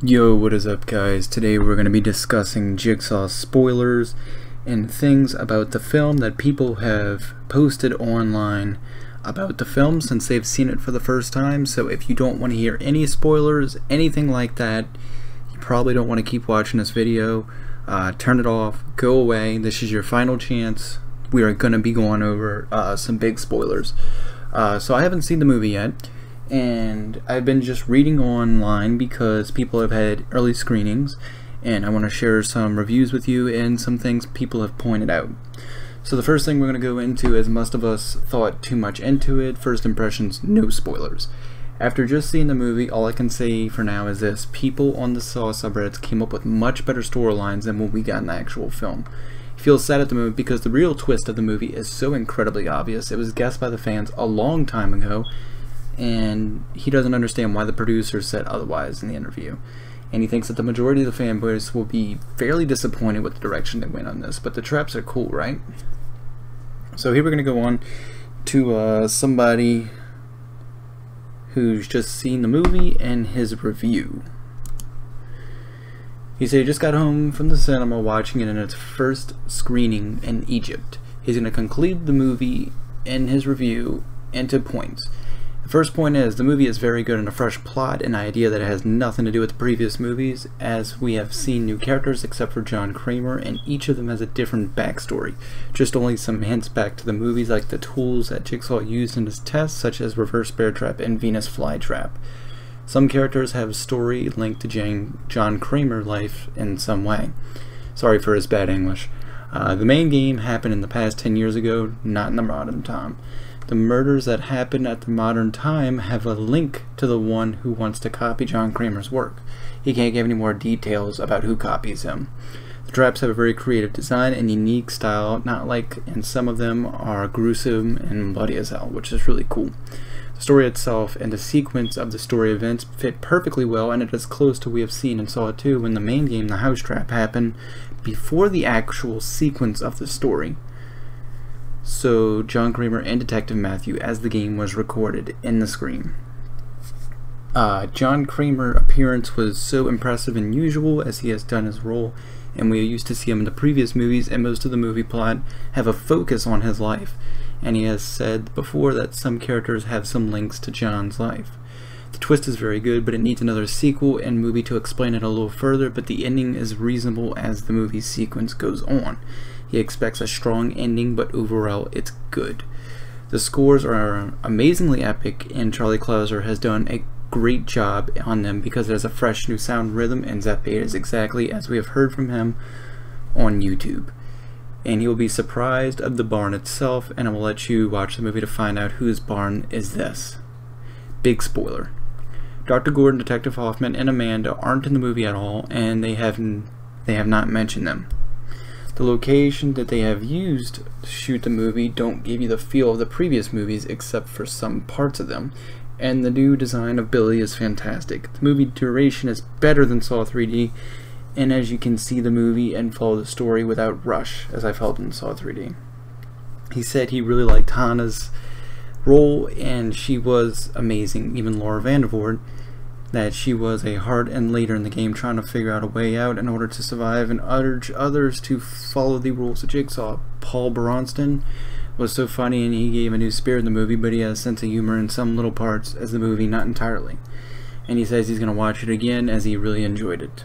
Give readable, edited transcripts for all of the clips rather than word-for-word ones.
Yo, what is up guys? Today we're going to be discussing Jigsaw spoilers and things about the film that people have posted online about the film since they've seen it for the first time. So if you don't want to hear any spoilers, anything like that, you probably don't want to keep watching this video. Turn it off, go away. This is your final chance. We are going to be going over some big spoilers. So I haven't seen the movie yet, and I've been just reading online because people have had early screenings, and I want to share some reviews with you and some things people have pointed out. So the first thing we're going to go into is most of us thought too much into it. First impressions, no spoilers. After just seeing the movie, all I can say for now is this: people on the Saw subreddits came up with much better storylines than what we got in the actual film. He feels sad at the movie because the real twist of the movie is so incredibly obvious. It was guessed by the fans a long time ago, and he doesn't understand why the producers said otherwise in the interview. And he thinks that the majority of the fan base will be fairly disappointed with the direction they went on this, but the traps are cool, right? So here we're going to go on to somebody who's just seen the movie and his review. He said he just got home from the cinema watching it in its first screening in Egypt. He's going to conclude the movie in his review into points. The first point is, the movie is very good and a fresh plot and idea that has nothing to do with the previous movies, as we have seen new characters except for John Kramer, and each of them has a different backstory. Just only some hints back to the movies, like the tools that Jigsaw used in his tests, such as reverse bear trap and Venus flytrap. Some characters have a story linked to John Kramer's life in some way. Sorry for his bad English. The main game happened in the past 10 years ago, not in the modern time. The murders that happen at the modern time have a link to the one who wants to copy John Kramer's work. He can't give any more details about who copies him. The traps have a very creative design and unique style, not like, and some of them are gruesome and bloody as hell, which is really cool. The story itself and the sequence of the story events fit perfectly well, and it is close to what we have seen in Saw 2 when the main game, the house trap, happened before the actual sequence of the story. So John Kramer and Detective Matthew as the game was recorded in the screen. John Kramer's appearance was so impressive and unusual, as he has done his role, and we used to see him in the previous movies, and most of the movie plot have a focus on his life, and he has said before that some characters have some links to John's life. The twist is very good, but it needs another sequel and movie to explain it a little further, but the ending is reasonable as the movie sequence goes on. He expects a strong ending, but overall it's good. The scores are amazingly epic, and Charlie Clouser has done a great job on them because there's a fresh new sound rhythm, and Zep Beta is exactly as we have heard from him on YouTube. And he will be surprised of the barn itself, and I will let you watch the movie to find out whose barn is this. Big spoiler. Dr. Gordon, Detective Hoffman, and Amanda aren't in the movie at all, and they have not mentioned them. The location that they have used to shoot the movie don't give you the feel of the previous movies except for some parts of them, and the new design of Billy is fantastic. The movie duration is better than Saw 3D, and as you can see the movie and follow the story without rush, as I felt in Saw 3D. He said he really liked Hannah's role, and she was amazing. Even Laura Vandervoort, that she was a hard end later in the game trying to figure out a way out in order to survive, and urge others to follow the rules of Jigsaw. Paul Bronston was so funny, and he gave a new spirit in the movie, but he has a sense of humor in some little parts as the movie, not entirely. And he says he's going to watch it again as he really enjoyed it.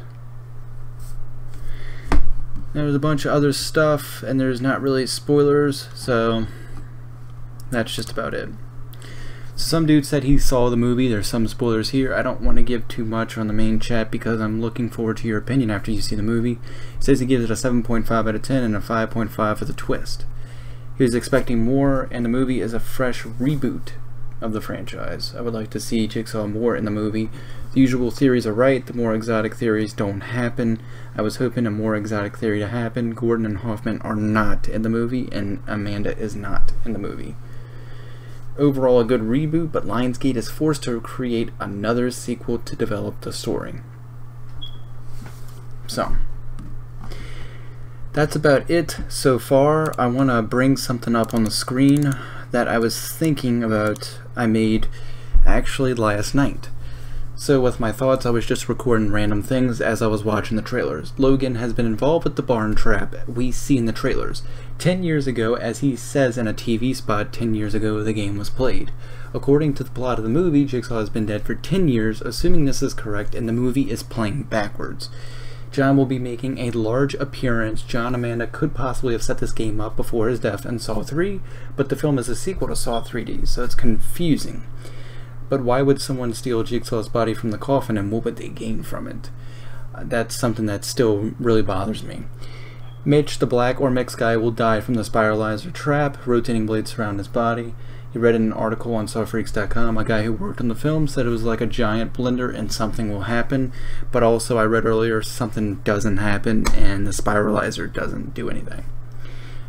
There's a bunch of other stuff, and there's not really spoilers, so that's just about it. Some dude said he saw the movie. There's some spoilers here. I don't want to give too much on the main chat because I'm looking forward to your opinion after you see the movie. He says he gives it a 7.5 out of 10 and a 5.5 for the twist. He was expecting more, and the movie is a fresh reboot of the franchise. I would like to see Jigsaw more in the movie. The usual theories are right. The more exotic theories don't happen. I was hoping a more exotic theory to happen. Gordon and Hoffman are not in the movie, and Amanda is not in the movie. Overall a good reboot, but Lionsgate is forced to create another sequel to develop the story. So that's about it so far. I want to bring something up on the screen that I was thinking about I made actually last night. So with my thoughts, I was just recording random things as I was watching the trailers. Logan has been involved with the barn trap we see in the trailers. 10 years ago, as he says in a TV spot, 10 years ago the game was played. According to the plot of the movie, Jigsaw has been dead for 10 years, assuming this is correct, and the movie is playing backwards. John will be making a large appearance. John Amanda could possibly have set this game up before his death in Saw 3, but the film is a sequel to Saw 3D, so it's confusing. But why would someone steal Jigsaw's body from the coffin, and what would they gain from it? That's something that still really bothers me. Mitch, the black or mixed guy, will die from the spiralizer trap, rotating blades surround his body. You read in an article on SawFreaks.com, a guy who worked on the film said it was like a giant blender and something will happen, but also I read earlier something doesn't happen and the spiralizer doesn't do anything.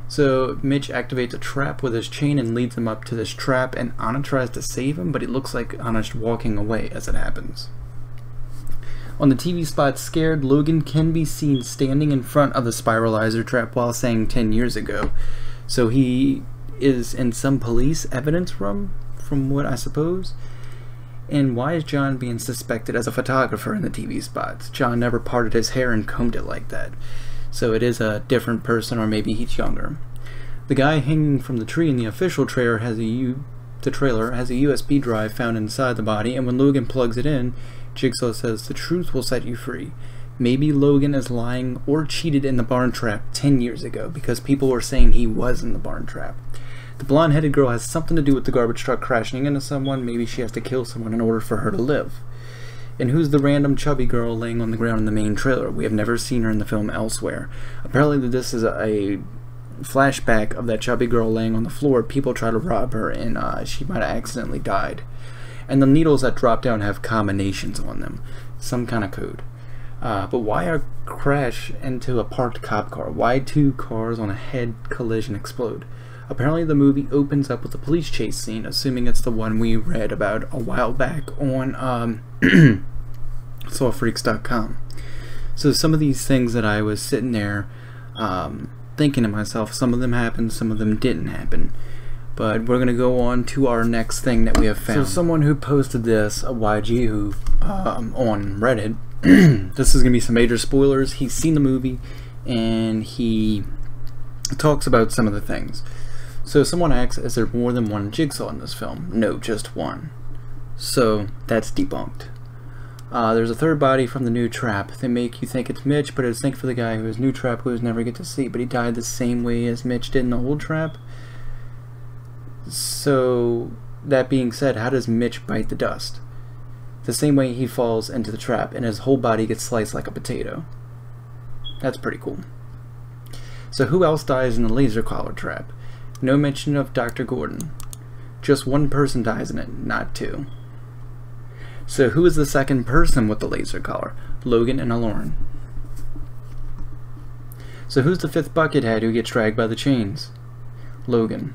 So Mitch activates a trap with his chain and leads him up to this trap, and Anna tries to save him, but it looks like Anna's walking away as it happens. On the TV spot Scared, Logan can be seen standing in front of the spiralizer trap while saying 10 years ago. So he is in some police evidence room, from what I suppose. And why is John being suspected as a photographer in the TV spots? John never parted his hair and combed it like that. So it is a different person, or maybe he's younger. The guy hanging from the tree in the official trailer has a USB drive found inside the body, and when Logan plugs it in, Jigsaw says the truth will set you free. Maybe Logan is lying or cheated in the barn trap 10 years ago, because people were saying he was in the barn trap. The blonde-headed girl has something to do with the garbage truck crashing into someone. Maybe she has to kill someone in order for her to live. And who's the random chubby girl laying on the ground in the main trailer? We have never seen her in the film elsewhere. Apparently this is a flashback of that chubby girl laying on the floor. People try to rob her, and she might have accidentally died. And the needles that drop down have combinations on them. Some kind of code. But why a crash into a parked cop car? Why two cars on a head collision explode? Apparently the movie opens up with a police chase scene, assuming it's the one we read about a while back on SawFreaks.com. So some of these things that I was sitting there thinking to myself, some of them happened, some of them didn't happen. But we're going to go on to our next thing that we have found. So someone who posted this, a YG who on Reddit, this is going to be some major spoilers. He's seen the movie and he talks about some of the things. So someone asks, is there more than one Jigsaw in this film? No, just one. So that's debunked. There's a third body from the new trap. They make you think it's Mitch, but it's think for the guy whose new trap we never get to see, but he died the same way as Mitch did in the old trap. So that being said, how does Mitch bite the dust? The same way he falls into the trap and his whole body gets sliced like a potato. That's pretty cool. So who else dies in the laser collar trap? No mention of Dr. Gordon. Just one person dies in it, not two. So who is the second person with the laser collar? Logan and Aloran. So who's the fifth buckethead who gets dragged by the chains? Logan.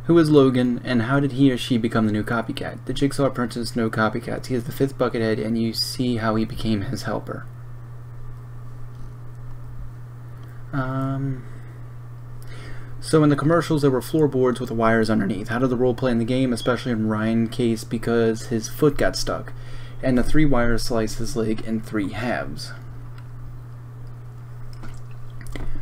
Who is Logan, and how did he or she become the new copycat? The Jigsaw apprentice, no copycats. He is the fifth buckethead, and you see how he became his helper. So in the commercials there were floorboards with wires underneath. How did the role play in the game, especially in Ryan's case, because his foot got stuck, and the 3 wires sliced his leg in 3 halves.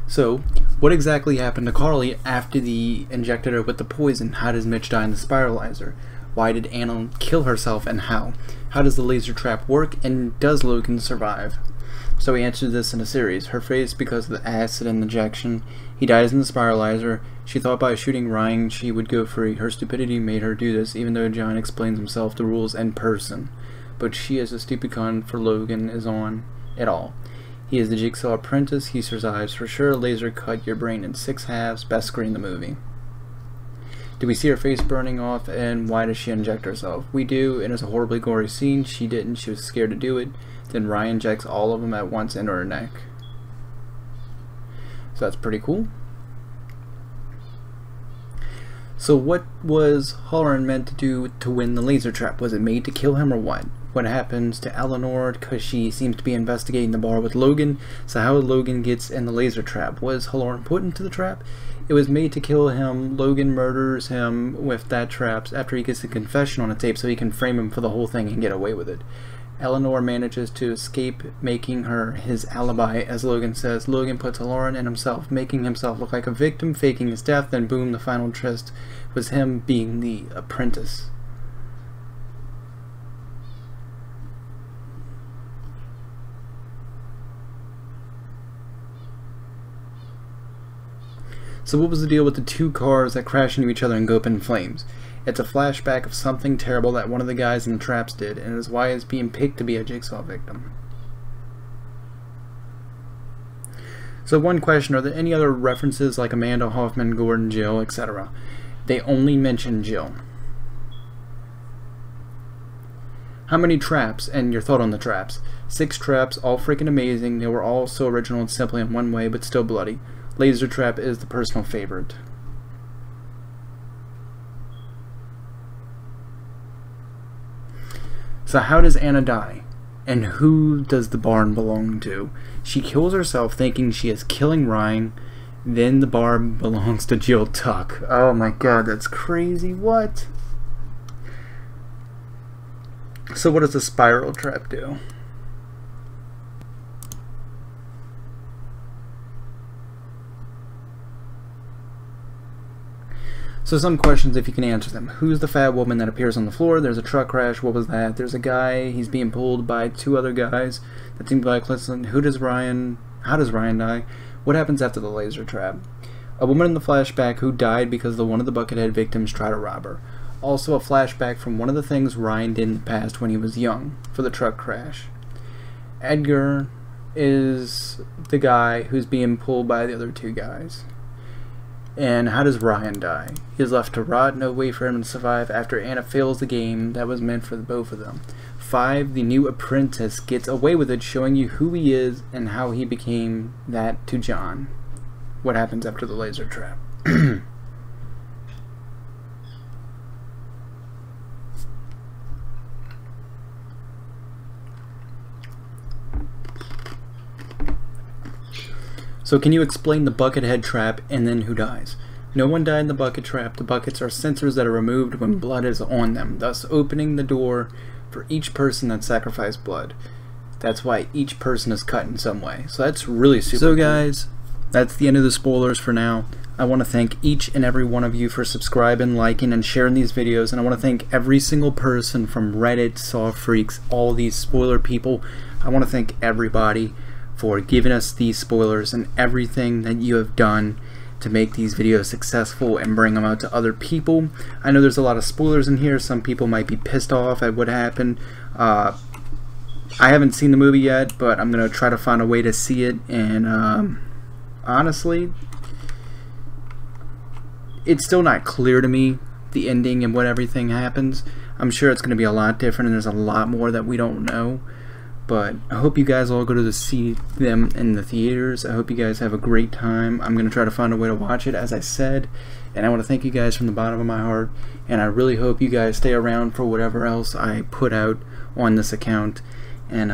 So what exactly happened to Carly after they injected her with the poison? How does Mitch die in the spiralizer? Why did Anna kill herself, and how? How does the laser trap work, and does Logan survive? So he answered this in a series. Her face because of the acid injection. He dies in the spiralizer. She thought by shooting Ryan she would go free. Her stupidity made her do this, even though John explains himself the rules in person. But she, as a stupid con for Logan, is on it all. He is the Jigsaw apprentice. He survives for sure. Laser cut your brain in 6 halves. Best screen in the movie. Do we see her face burning off, and why does she inject herself? We do. It is a horribly gory scene. She didn't. She was scared to do it. Then Ryan injects all of them at once into her neck. So that's pretty cool. So what was Halloran meant to do to win the laser trap? Was it made to kill him or what? what happens to Eleanor, because she seems to be investigating the bar with Logan. So how Logan gets in the laser trap. Was Halloran put into the trap? It was made to kill him. Logan murders him with that trap after he gets the confession on a tape so he can frame him for the whole thing and get away with it. Eleanor manages to escape, making her his alibi, as Logan says. Logan puts Halloran in himself, making himself look like a victim, faking his death, then boom, the final twist was him being the apprentice. So what was the deal with the two cars that crash into each other and go up in flames? It's a flashback of something terrible that one of the guys in the traps did, and is why it's being picked to be a Jigsaw victim. So one question, are there any other references like Amanda, Hoffman, Gordon, Jill, etc.? They only mention Jill. How many traps, and your thought on the traps? 6 traps, all freaking amazing. They were all so original and simple in one way, but still bloody. Laser trap is the personal favorite. So how does Anna die? And who does the barn belong to? She kills herself thinking she is killing Ryan. Then the barn belongs to Jill Tuck. Oh my god, that's crazy. What? So what does the spiral trap do? So some questions, if you can answer them. Who's the fat woman that appears on the floor? There's a truck crash. What was that? There's a guy. He's being pulled by 2 other guys that seem like, listen, how does Ryan die? What happens after the laser trap? A woman in the flashback who died because one of the Buckethead victims tried to rob her. Also a flashback from one of the things Ryan did in the past when he was young for the truck crash. Edgar is the guy who's being pulled by the other 2 guys. And how does Ryan die? He is left to rot, no way for him to survive after Anna fails the game that was meant for both of them. 5. The new apprentice gets away with it, showing you who he is and how he became that to John. What happens after the laser trap? So can you explain the Buckethead trap and then who dies? No one died in the bucket trap. The buckets are sensors that are removed when blood is on them, thus opening the door for each person that sacrificed blood. That's why each person is cut in some way. So that's really super cool. So guys, that's the end of the spoilers for now. I want to thank each and every one of you for subscribing, liking, and sharing these videos. And I want to thank every single person from Reddit, Saw Freaks, all these spoiler people. I want to thank everybody for giving us these spoilers and everything that you have done to make these videos successful and bring them out to other people. I know there's a lot of spoilers in here. Some people might be pissed off at what happened. I haven't seen the movie yet, but I'm going to try to find a way to see it. And honestly, it's still not clear to me, the ending and what everything happens. I'm sure it's going to be a lot different and there's a lot more that we don't know. But I hope you guys all go to see them in the theaters. I hope you guys have a great time. I'm going to try to find a way to watch it, as I said. And I want to thank you guys from the bottom of my heart. And I really hope you guys stay around for whatever else I put out on this account. And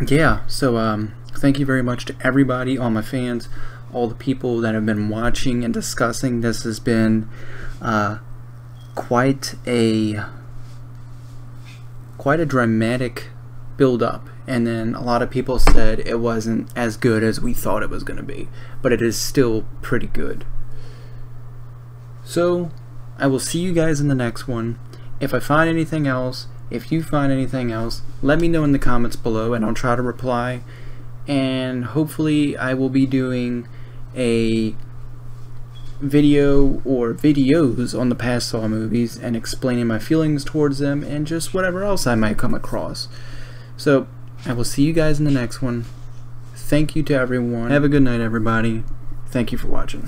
yeah, so thank you very much to everybody, all my fans, all the people that have been watching and discussing. This has been quite a dramatic build up, and then a lot of people said it wasn't as good as we thought it was going to be, but it is still pretty good. So I will see you guys in the next one. If I find anything else, if you find anything else, let me know in the comments below and I'll try to reply. And hopefully I will be doing a video or videos on the past Saw movies and explaining my feelings towards them and just whatever else I might come across. So I will see you guys in the next one. Thank you to everyone. Have a good night, everybody. Thank you for watching.